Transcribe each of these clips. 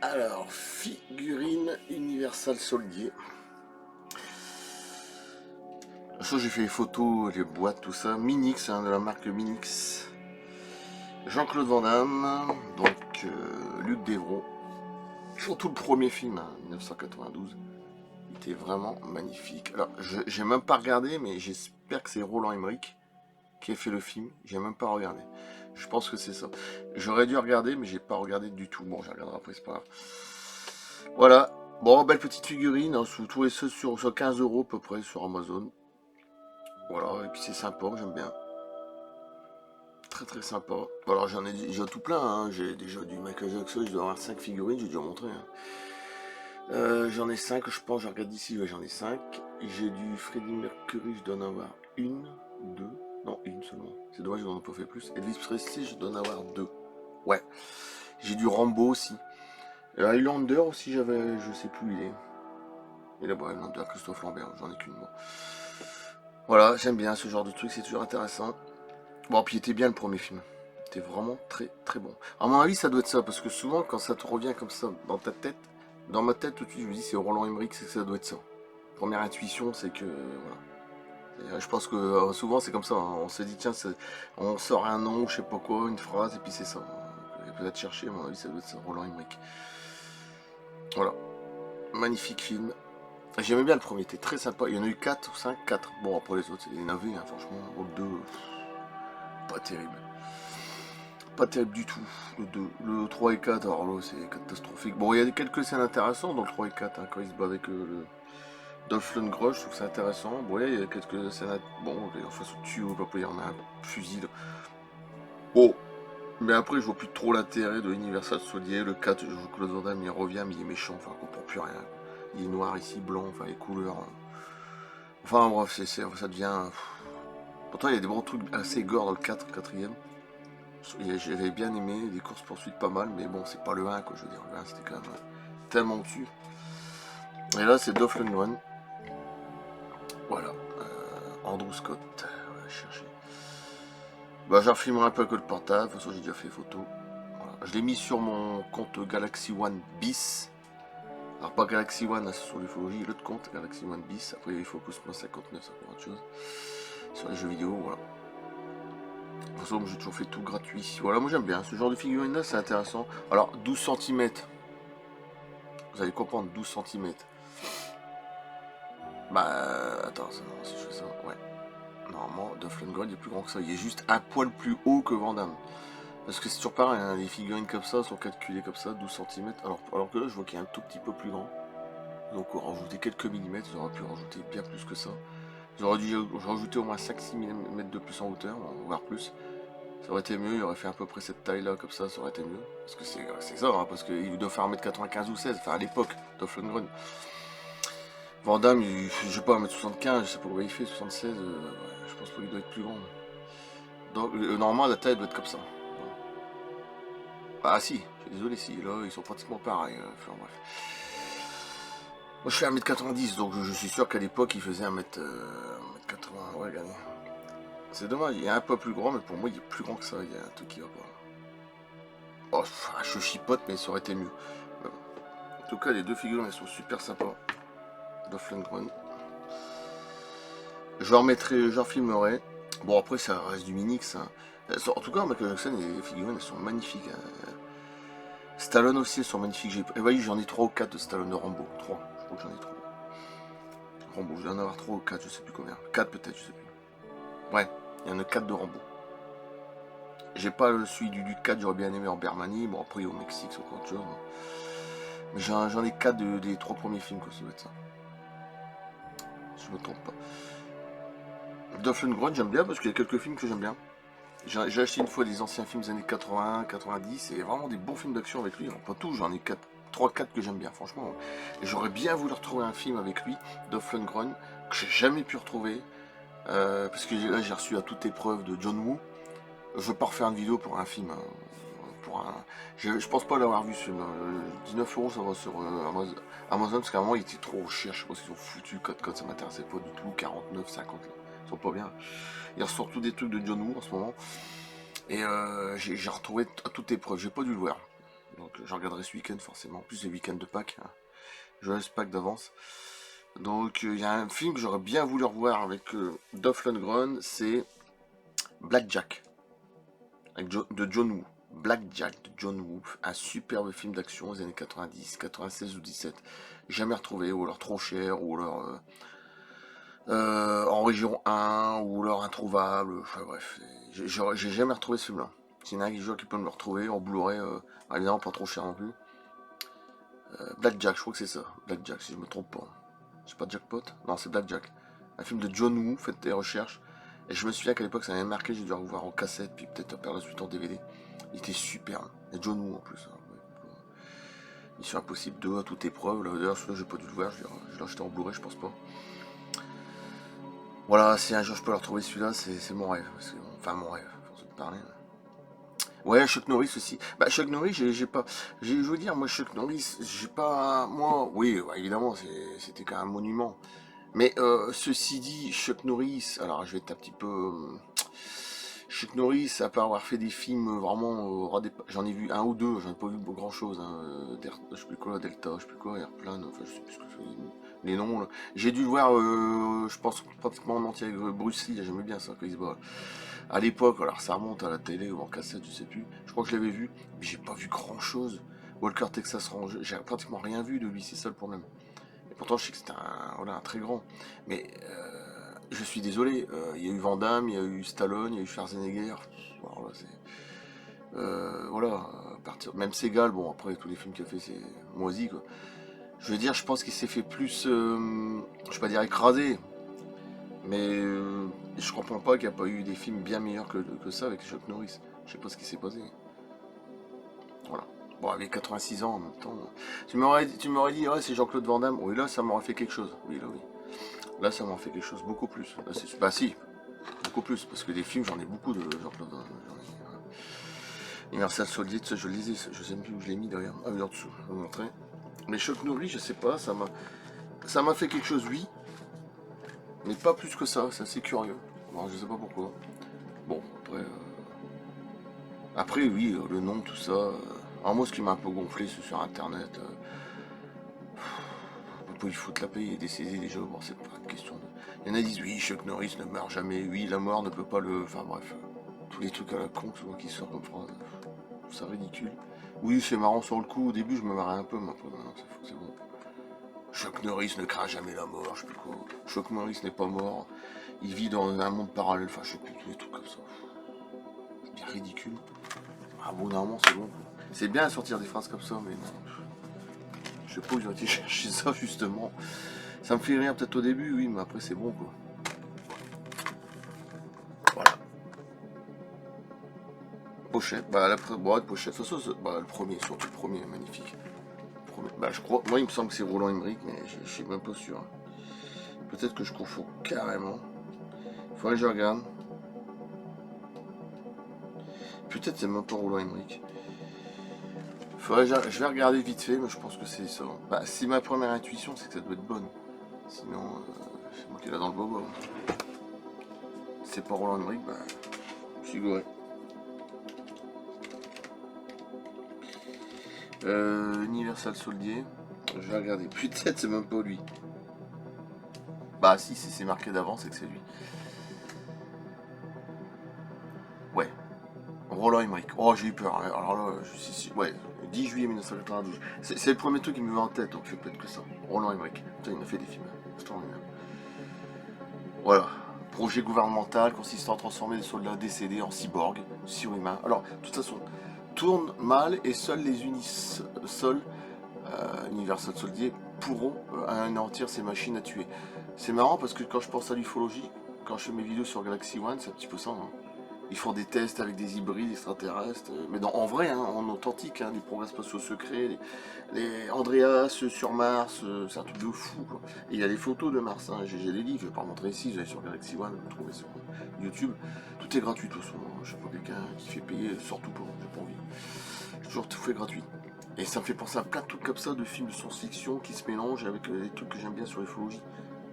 Alors, figurine Universal Soldier. Ça, j'ai fait les photos, les boîtes, tout ça. Minix, hein, de la marque Minix. Jean-Claude Van Damme, donc Luc Dévrault. Surtout le premier film, hein, 1992. Il était vraiment magnifique. Alors, j'ai même pas regardé, mais j'espère que c'est Roland Emmerich qui a fait le film. J'ai même pas regardé. Je pense que c'est ça. J'aurais dû regarder, mais j'ai pas regardé du tout. Bon, je regarderai après, c'est pas grave. Voilà. Bon, belle petite figurine, hein, vous trouvez ça sur 15 € à peu près sur Amazon. Voilà, et puis c'est sympa, j'aime bien. Très très sympa. Bon, alors j'en ai déjà tout plein, hein. J'ai déjà du Michael Jackson, je dois avoir 5 figurines, j'ai déjà montré, hein. J'en ai 5, je pense, je regarde ici, ouais, j'en ai 5. J'ai du Freddie Mercury, je dois en avoir une, deux, non, une seulement. C'est dommage, je n'en ai pas fait plus. Elvis Presley, je dois en avoir deux. Ouais. J'ai du Rambo aussi. Highlander aussi, j'avais, je sais plus où il est. Et là-bas, Highlander, Christophe Lambert, j'en ai qu'une, moi. Voilà, j'aime bien ce genre de truc, c'est toujours intéressant. Bon, puis il était bien le premier film. C'était vraiment très très bon. À mon avis, ça doit être ça, parce que souvent, quand ça te revient comme ça dans ta tête, dans ma tête, tout de suite, je me dis c'est Roland Emmerich, c'est que ça doit être ça. Première intuition, c'est que voilà. Je pense que souvent c'est comme ça, hein. On se dit tiens, on sort un nom, je sais pas quoi, une phrase, et puis c'est ça. Et peut-être chercher, à mon avis, ça doit être ça, Roland Emmerich. Voilà, magnifique film. J'aimais bien le premier, il était très sympa. Il y en a eu 4 ou 5, 4. Bon, après les autres, c'est des navets, hein, franchement. Bon, le 2, pas terrible. Pas terrible du tout. Le 2. Le 3 et 4, alors là, c'est catastrophique. Bon, il y a quelques scènes intéressantes dans le 3 et 4, hein, quand il se bat avec le Dolph Lundgren, je trouve que c'est intéressant. Bon, ouais, il y a quelques scènes. Bon, enfin, au dessus, il y en a un fusil. Là. Bon, mais après, je vois plus trop l'intérêt de Universal Soldier. Le 4, je vois Claude Van Damme, il revient, mais il est méchant. Enfin, on comprend plus rien. Il est noir ici, blanc, enfin, les couleurs. Enfin, bref, ça devient. Pourtant, il y a des bons trucs assez gore dans le 4, quatrième. J'avais bien aimé, des courses poursuites pas mal, mais bon, c'est pas le 1, quoi, je veux dire. Le 1, c'était quand même tellement au-dessus. Et là, c'est Dolph Lundgren. Voilà. Andrew Scott. On va chercher. Bah, j'en filmerai un peu avec le portable. De toute façon, j'ai déjà fait photo. Voilà. Je l'ai mis sur mon compte Galaxy One bis. Alors, pas Galaxy One sur l'ufologie, l'autre compte, Galaxy One bis. Après, il faut Focus.59, ça pour autre chose. Sur les jeux vidéo, voilà. De toute façon, j'ai toujours fait tout gratuit. Voilà, moi j'aime bien. Ce genre de figurine là, c'est intéressant. Alors, 12 cm. Vous allez comprendre, 12 cm. Bah, attends, si je fais ça, ouais. Normalement, Dolph Lundgren est plus grand que ça. Il est juste un poil plus haut que Van Damme. Parce que c'est toujours pareil, hein, les figurines comme ça sont calculées comme ça, 12 cm. Alors que là, je vois qu'il est un tout petit peu plus grand. Donc, rajouter quelques millimètres, j'aurais pu rajouter bien plus que ça. J'aurais dû rajouter au moins 5-6 mm de plus en hauteur, voire plus. Ça aurait été mieux, il aurait fait à peu près cette taille-là, comme ça aurait été mieux. Parce que c'est ça, hein, parce qu'il doit faire 1m95 ou 16, enfin à l'époque, Dolph Lundgren. Van Damme, je sais pas, 1m75, je sais pas combien il fait, 76, ouais, je pense pas qu'il doit être plus grand. Donc, normalement, la taille doit être comme ça. Ah si, je suis désolé, si, là, ils sont pratiquement pareils. Enfin bref. Moi, je fais 1m90, donc je suis sûr qu'à l'époque, il faisait 1m80, ouais, regardez. C'est dommage, il est un peu plus grand, mais pour moi, il est plus grand que ça, il y a un truc qui va pas. Oh, je chipote, mais ça aurait été mieux. En tout cas, les deux figurines, elles sont super sympas. Dolph Lundgren. Je remettrai, je refilmerai. Bon, après, ça reste du Minix. Hein. En tout cas, Michael Jackson, les figurines, elles sont magnifiques. Hein. Stallone aussi, elles sont magnifiques. Et voyez, j'en ai 3 ou 4 de Stallone de Rambo. 3, je crois que j'en ai 3. Rambo, je dois en avoir 3 ou 4, je sais plus combien. 4 peut-être, je sais plus. Ouais, il y en a 4 de Rambo. J'ai pas celui du 4, j'aurais bien aimé en Birmanie. Bon, après, au Mexique, c'est autre chose. Mais j'en ai 4 des 3 premiers films, quoi, ça doit être ça. Si je me trompe pas. Dolph Lundgren, j'aime bien parce qu'il y a quelques films que j'aime bien. J'ai acheté une fois des anciens films des années 80, 90 et vraiment des bons films d'action avec lui. Alors, pas tout, j'en ai 3-4 que j'aime bien, franchement. Et j'aurais bien voulu retrouver un film avec lui, Dolph Lundgren, que j'ai jamais pu retrouver. Parce que là, j'ai reçu à toute épreuve de John Woo. Je veux pas refaire une vidéo pour un film. Hein, je pense pas l'avoir vu sur 19 € ça va sur Amazon parce qu'à un moment il était trop cher. Je sais pas s'ils ont foutu code, ça m'intéressait pas du tout. 49, 50, ils sont pas bien. Il ressort tous des trucs de John Woo en ce moment. Et j'ai retrouvé à toute épreuve, j'ai pas dû le voir. Donc je regarderai ce week-end forcément. En plus c'est le week-end de Pâques. Hein. Je laisse Pâques d'avance. Donc il y a un film que j'aurais bien voulu revoir avec Dolph Lundgren, c'est Blackjack, de John Woo. Blackjack de John Woo, un superbe film d'action des années 90, 96 ou 17. Jamais retrouvé, ou alors trop cher, ou alors en région 1, ou alors introuvable, enfin bref. J'ai jamais retrouvé ce film-là. S'il y en a un qui peut me le retrouver en Blu-ray, évidemment pas trop cher non plus. Blackjack, je crois que c'est ça. Blackjack, si je me trompe pas. C'est pas Jackpot? Non, c'est Blackjack. Un film de John Woo, faites des recherches. Et je me souviens qu'à l'époque ça m'avait marqué, j'ai dû le revoir en cassette, puis peut-être par la suite en DVD. Il était super. Et John Woo en plus. Hein. Mission Impossible 2 à toute épreuve. D'ailleurs, celui-là, j'ai pas dû le voir, je l'ai acheté en Blu-ray, je pense pas. Voilà, si un jour je peux le retrouver celui-là, c'est mon rêve. Enfin, mon rêve, pour se parler. Ouais, Chuck Norris aussi. Bah, Chuck Norris, j'ai pas. Je veux dire, moi, Chuck Norris, j'ai pas. Moi, oui, ouais, évidemment, c'était quand même un monument. Mais ceci dit, Chuck Norris, alors je vais être un petit peu. Chuck Norris, à part avoir fait des films vraiment. J'en ai vu un ou deux, j'en ai pas vu grand chose. Hein, je sais plus quoi, Delta, je sais plus quoi, Airplane, enfin, je sais plus ce que c'est, les noms. J'ai dû le voir, je pense, pratiquement en entier avec Bruce Lee, j'aimais bien ça quand il se bat. À l'époque, alors ça remonte à la télé ou en cassette, je sais plus. Je crois que je l'avais vu, mais j'ai pas vu grand chose. Walker Texas Ranger, j'ai pratiquement rien vu de lui, c'est ça le problème. Et pourtant, je sais que c'était un très grand. Mais je suis désolé, il y a eu Van Damme, il y a eu Stallone, il y a eu Schwarzenegger. Voilà, même Seagal, bon, après tous les films qu'il a fait, c'est moisi, quoi. Je veux dire, je pense qu'il s'est fait plus, je vais pas dire écrasé, mais je comprends pas qu'il n'y a pas eu des films bien meilleurs que ça avec Chuck Norris. Je sais pas ce qui s'est passé. Voilà. Bon, avec 86 ans en même temps. Tu m'aurais dit, ouais, c'est Jean-Claude Van Damme. Oui, là, ça m'aurait fait quelque chose. Oui, là, oui. Là, ça m'aurait fait quelque chose, beaucoup plus. Là, bah, si, beaucoup plus. Parce que des films, j'en ai beaucoup de Jean-Claude Van Damme. Universal Soldier, je le lisais, je sais même plus où je l'ai mis d'ailleurs. Ah, oui, en dessous, je vais vous montrer. Mais Chuck Norris, je sais pas, ça m'a fait quelque chose, oui. Mais pas plus que ça, c'est assez curieux. Bon, je sais pas pourquoi. Bon, après oui, le nom, tout ça. Alors moi, ce qui m'a un peu gonflé, c'est sur Internet. On peut y foutre la paix et décéder déjà. Bon, c'est pas une question de... Il y en a qui disent, oui, Chuck Norris ne meurt jamais. Oui, la mort ne peut pas le... Enfin bref, tous les trucs à la con, souvent qui sortent comme phrase. Je trouve ça ridicule. Oui, c'est marrant sur le coup. Au début, je me marrais un peu, mais après, maintenant, c'est bon. Chuck Norris ne craint jamais la mort, je sais plus quoi. Chuck Norris n'est pas mort. Il vit dans un monde parallèle. Enfin, je sais plus, tous les trucs comme ça. C'est bien ridicule. Ah bon, normalement, c'est bon. C'est bien à sortir des phrases comme ça, mais non. Je sais pas où ils ont été chercher ça, justement. Ça me fait rire peut-être au début, oui, mais après, c'est bon, quoi. Voilà. Pochette. Bah, la pochette. De toute façon, bah, le premier, surtout le premier, magnifique. Le premier. Bah, je crois. Moi, il me semble que c'est Roland Emmerich, mais je suis même pas sûr. Peut-être que je confonds carrément. Faudrait que je regarde. Peut-être c'est même pas Roland Emmerich. Je vais regarder vite fait, mais je pense que c'est ça. Bah, si ma première intuition, c'est que ça doit être bonne. Sinon, c'est moi qui est là dans le bobo. C'est pas Roland Emmerich, bah, je suis goré. Universal Soldier. Je vais regarder. Peut-être c'est même pas lui. Bah si, c'est marqué d'avance, c'est que c'est lui. Ouais. Roland Emmerich. Oh, j'ai eu peur. Alors là, ouais, 10 juillet 1992. C'est le premier truc qui me met en tête, donc c'est peut-être que ça. Roland Emmerich. Putain, il a fait des films extraordinaires. Voilà. Projet gouvernemental consistant à transformer les soldats décédés en cyborgs, surhumains. Alors, de toute façon, tourne mal et seuls les Universal Soldier pourront anéantir ces machines à tuer. C'est marrant parce que quand je pense à l'ufologie, quand je fais mes vidéos sur Galaxy One, c'est un petit peu ça. Hein. Ils font des tests avec des hybrides extraterrestres, mais en vrai, hein, en authentique, hein, des programmes spatiaux secrets, les Andreas sur Mars, c'est un truc de fou. Quoi. Et il y a des photos de Mars, hein, j'ai des livres, je vais pas montrer ici, j'allais sur Galaxy One, vous trouvez sur YouTube. Tout est gratuit de toute façon, je suis pas quelqu'un qui fait payer, surtout pas, j'ai pas envie. J'ai toujours tout fait gratuit. Et ça me fait penser à plein de trucs comme ça, de films de science-fiction qui se mélangent avec les trucs que j'aime bien sur l'ufologie.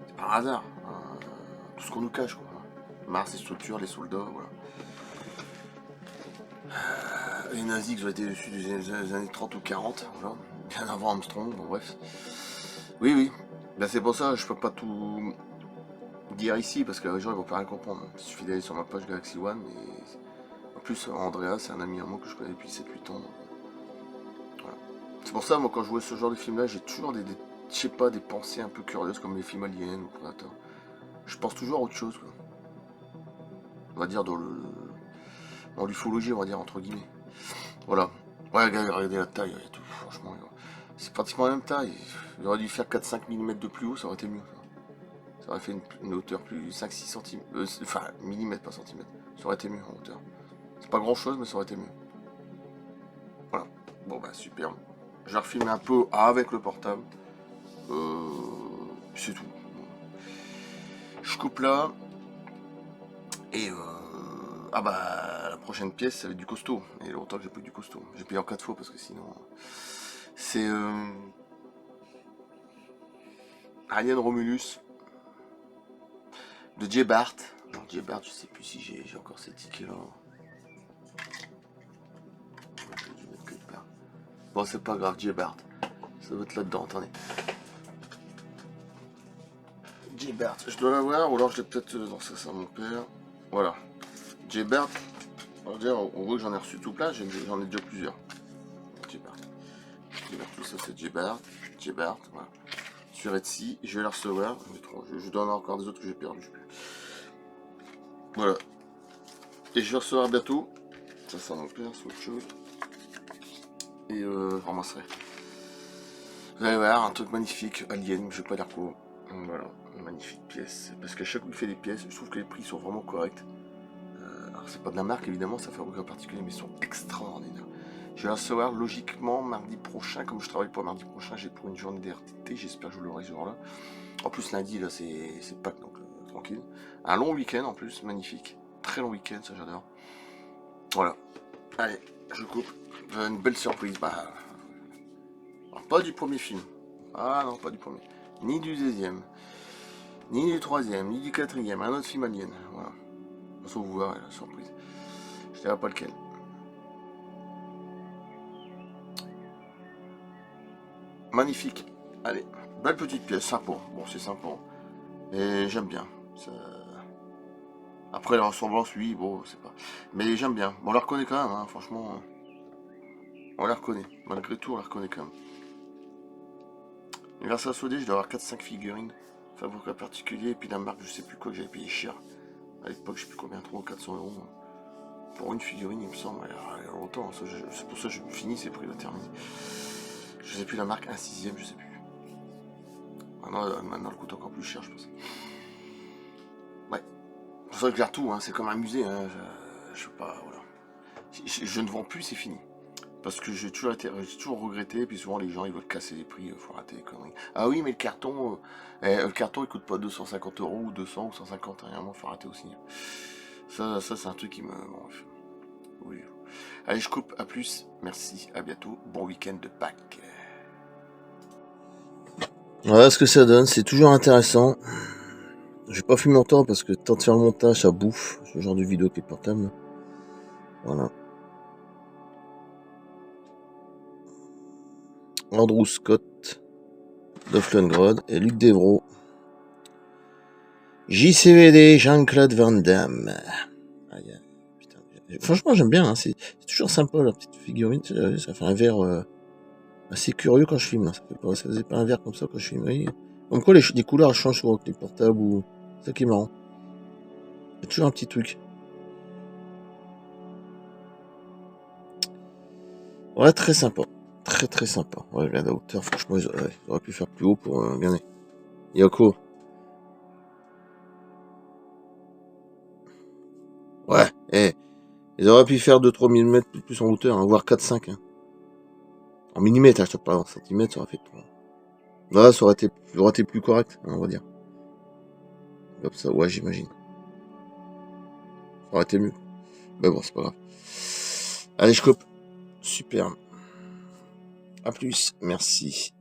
C'est par hasard, hein, tout ce qu'on nous cache, quoi. Mars, les structures, les soldats, voilà. Les nazis qui ont été dessus des années 30 ou 40, voilà. Bien avant Armstrong, bon bref. Oui, oui. Ben, c'est pour ça, je peux pas tout dire ici, parce que les gens ils vont pas rien comprendre. Il suffit d'aller sur ma page Galaxy One, et en plus Andrea c'est un ami à moi que je connais depuis 7-8 ans. Voilà. C'est pour ça, moi quand je vois ce genre de film là, j'ai toujours je sais pas, des pensées un peu curieuses comme les films aliens ou Predator. Je pense toujours à autre chose, quoi. On va dire dans l'ufologie, on va dire entre guillemets. Voilà. Ouais, regardez la taille, il y a tout, franchement. C'est pratiquement la même taille. Il aurait dû faire 4-5 mm de plus haut, ça aurait été mieux. Ça aurait fait une hauteur plus 5-6 cm. Enfin, millimètres, pas centimètres. Ça aurait été mieux en hauteur. C'est pas grand chose, mais ça aurait été mieux. Voilà. Bon, bah, super. Je vais refilmer un peu avec le portable. C'est tout. Je coupe là. Et ah bah la prochaine pièce ça va être du costaud. Et il y a longtemps que j'ai plus du costaud. J'ai payé en 4 fois parce que sinon. C'est Alien Romulus de Jay Bart. Non, Jay Bart, je sais plus si j'ai encore ces tickets là. Bon, c'est pas grave, Jay Bart. Ça doit être là-dedans, attendez. Jay Bart, je dois l'avoir, ou alors je l'ai peut-être dans ça, mon père. Voilà. Jay Bart, on va dire, on voit que j'en ai reçu tout plein, j'en ai déjà plusieurs. Jay Bart. Tout ça, c'est Jay Bart. Jay Bart, voilà. Sur Etsy, je vais la recevoir. Je dois en avoir encore des autres que j'ai perdu. Voilà. Et je vais recevoir bientôt. Ça mon père, c'est autre chose. Et je ramasserai. Vous allez voir, un truc magnifique, Alien, je vais pas dire quoi. Voilà, une magnifique pièce. Parce qu'à chaque fois qu'il fait des pièces, je trouve que les prix sont vraiment corrects. Alors c'est pas de la marque évidemment, ça fait aucun particulier, mais ils sont extraordinaires. Je vais la recevoir logiquement mardi prochain, comme je travaille pas mardi prochain, j'ai pour une journée d'RTT, j'espère que je l'aurai ce jour-là. En plus lundi là c'est Pâques donc tranquille. Un long week-end en plus, magnifique. Très long week-end, ça j'adore. Voilà. Allez, je coupe. Une belle surprise. Bah, alors, pas du premier film. Ah non, pas du premier. Ni du deuxième. Ni du troisième. Ni du quatrième. Un autre film alien. Voilà. Sauf vous voir la surprise. Je dirais pas lequel. Magnifique. Allez. Belle petite pièce. Sympa. Bon, c'est sympa. Et j'aime bien. Ça... Après la ressemblance, oui, bon, c'est pas. Mais j'aime bien. Bon, on la reconnaît quand même, hein, franchement. On la reconnaît. Malgré tout, on la reconnaît quand même. Et grâce à Sodé, je dois avoir 4-5 figurines. Fabrique particulier. Et puis la marque, je sais plus quoi, que j'avais payé cher. À l'époque, je sais plus combien, 300 ou 400 euros. Pour une figurine, il me semble. Il y a longtemps. C'est pour ça que je finis ces prix, là, terminé. Je sais plus la marque, 1/6, je sais plus. Maintenant, elle coûte encore plus cher, je pense. Ouais. C'est pour ça que je garde tout, hein. C'est comme un musée. Hein. Je sais pas, voilà. Je ne vends plus, c'est fini. Parce que j'ai toujours regretté, puis souvent les gens ils veulent casser les prix, faut rater les conneries. Ah oui, mais le carton il coûte pas 250 euros ou 200 ou 150, rien, moi faut rater aussi. Ça c'est un truc qui me. Bon, oui. Allez, je coupe, à plus, merci, à bientôt, bon week-end de Pâques. Voilà ce que ça donne, c'est toujours intéressant. J'ai pas fait mon temps parce que tant de faire le montage, ça bouffe, ce genre de vidéo qui est portable. Voilà. Andrew Scott, Dolph Lundgren et Luc Devro. JCVD, Jean-Claude Van Damme. Putain, franchement, j'aime bien. Hein, c'est toujours sympa la petite figurine. Ça fait un verre assez curieux quand je filme. Là. Ça faisait pas un verre comme ça quand je filme. Oui. Comme quoi, les couleurs changent souvent avec les portables ou. C'est ça qui est marrant. Il y a toujours un petit truc. Ouais, très sympa. Très sympa. Ouais, regarde la hauteur. Franchement, ils auraient pu faire plus haut pour gagner. Yoko. Ouais, ils auraient pu faire 2-3 mm plus en hauteur, hein, voire 4-5. Hein. En millimètres, je te parle en centimètres, ça aurait fait. Là, ça aurait été plus correct, hein, on va dire. Comme ça, ouais, j'imagine. Ça aurait été mieux. Mais bon, c'est pas grave. Allez, je coupe. Super. A plus, merci.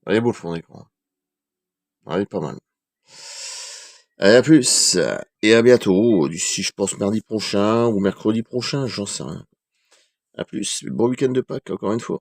Allez, beau le fond d'écran. Allez, pas mal. Allez, à plus, et à bientôt, d'ici je pense mardi prochain ou mercredi prochain, j'en sais rien. À plus, bon week-end de Pâques encore une fois.